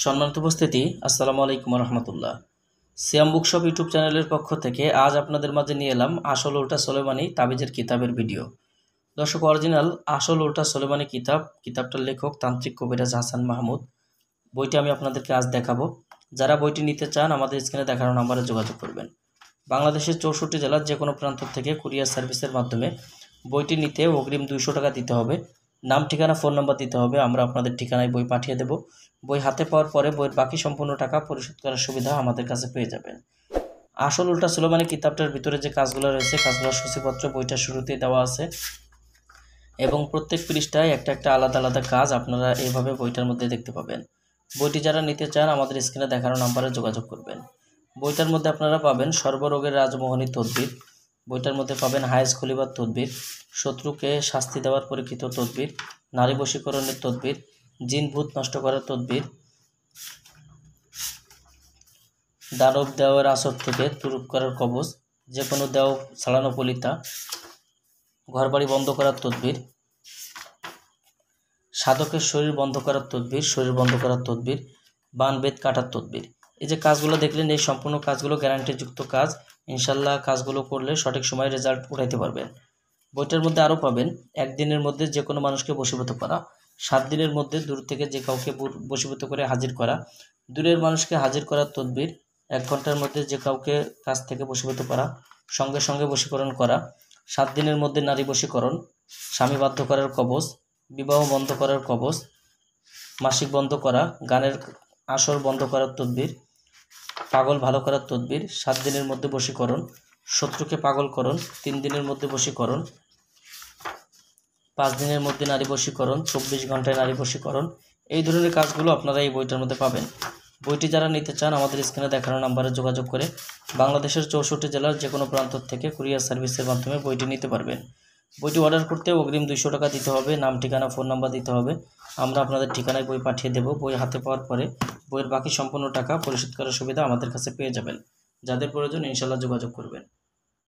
সম্মানিত উপস্থিতি, আসসালামু আলাইকুম রহমতুল্লাহ। সিয়াম বুকশপ ইউটিউব চ্যানেলের পক্ষ থেকে আজ আপনাদের মাঝে নিয়ে এলাম আসল উল্টা সোলেমানি তাবিজের কিতাবের ভিডিও। দর্শক, অরিজিনাল আসল উল্টা সোলেমানি কিতাবটার লেখক তান্ত্রিক কবিরাজ হাসান মাহমুদ। বইটি আমি আপনাদেরকে আজ দেখাবো। যারা বইটি নিতে চান আমাদের স্ক্রিনে দেখানো নাম্বারে যোগাযোগ করবেন। বাংলাদেশের 64 জেলার যে কোনো প্রান্ত থেকে কুরিয়ার সার্ভিসের মাধ্যমে বইটি নিতে অগ্রিম 200 টাকা দিতে হবে। নাম, ঠিকানা, ফোন নাম্বার দিতে হবে। আমরা আপনাদের ঠিকানায় বই পাঠিয়ে দেব। বই হাতে পাওয়ার পরে বইয়ের বাকি সম্পূর্ণ টাকা পরিশোধ করার সুবিধা আমাদের কাছে পেয়ে যাবেন। আসল উল্টা সোলেমানি কিতাবটার ভিতরে যে কাজগুলো রয়েছে, কাজগুলোর সূচিপত্র বইটার শুরুতেই দেওয়া আছে এবং প্রত্যেক পৃষ্ঠায় একটা একটা আলাদা আলাদা কাজ আপনারা এইভাবে বইটার মধ্যে দেখতে পাবেন। বইটি যারা নিতে চান আমাদের স্ক্রিনে দেখানো নাম্বারে যোগাযোগ করবেন। বইটার মধ্যে আপনারা পাবেন সর্বরোগের রাজমোহনী তদবির, বইটার মধ্যে পাবেন হায়েজ খলিবার তদবির, শত্রুকে শাস্তি দেওয়ার পরীক্ষিত তদবির, নারী বশীকরণের তদবির, জিন ভূত নষ্ট করার তদবির, দানব দেওয়ার আসর থেকে তুরুপ করার কবচ, যে কোনো দেও ছাড়ানো পলিতা, ঘরবাড়ি বন্ধ করার তদবির, সাধকের শরীর বন্ধ করার তদবির, শরীর বন্ধ করার তদবির, বান বেদ কাটার তদবির। এই যে কাজগুলো দেখলেন, এই সম্পূর্ণ কাজগুলো গ্যারান্টিযুক্ত কাজ। ইনশাল্লাহ কাজগুলো করলে সঠিক সময়ে রেজাল্ট উঠাইতে পারবেন। বইটার মধ্যে আরও পাবেন একদিনের মধ্যে যে কোনো মানুষকে বশীভূত করা, 7 দিনের মধ্যে দূর থেকে যে কাউকে বশীভূত করে হাজির করা, দূরের মানুষকে হাজির করার তদবির, 1 ঘন্টার মধ্যে যে কাউকে কাছ থেকে বশীভূত করা, সঙ্গে সঙ্গে বশীকরণ করা, 7 দিনের মধ্যে নারী বশীকরণ, স্বামী বাধ্য করার কবচ, বিবাহ বন্ধ করার কবচ, মাসিক বন্ধ করা, গানের আসর বন্ধ করার তদবির, পাগল ভালো করার তদবির, 7 দিনের মধ্যে বশীকরণ, শত্রুকে পাগলকরণ, 3 দিনের মধ্যে বশীকরণ, 5 দিনের মধ্যে নারী বশীকরণ, 24 ঘন্টায় নারী বশীকরণ। এই ধরনের কাজগুলো আপনারা এই বইটার মধ্যে পাবেন। বইটি যারা নিতে চান আমাদের স্ক্রিনে দেখানো নাম্বারে যোগাযোগ করে বাংলাদেশের 64 জেলার যে কোনো প্রান্ত থেকে কুরিয়ার সার্ভিসের মাধ্যমে বইটি নিতে পারবেন। বইটি অর্ডার করতে অগ্রিম 200 টাকা দিতে হবে। নাম, ঠিকানা, ফোন নাম্বার দিতে হবে। আমরা আপনাদের ঠিকানায় বই পাঠিয়ে দেব। বই হাতে পাওয়ার পরে বইয়ের বাকি সম্পূর্ণ টাকা পরিশোধ করার সুবিধা আমাদের কাছে পেয়ে যাবেন। যাদের প্রয়োজন ইনশাল্লাহ যোগাযোগ করবেন।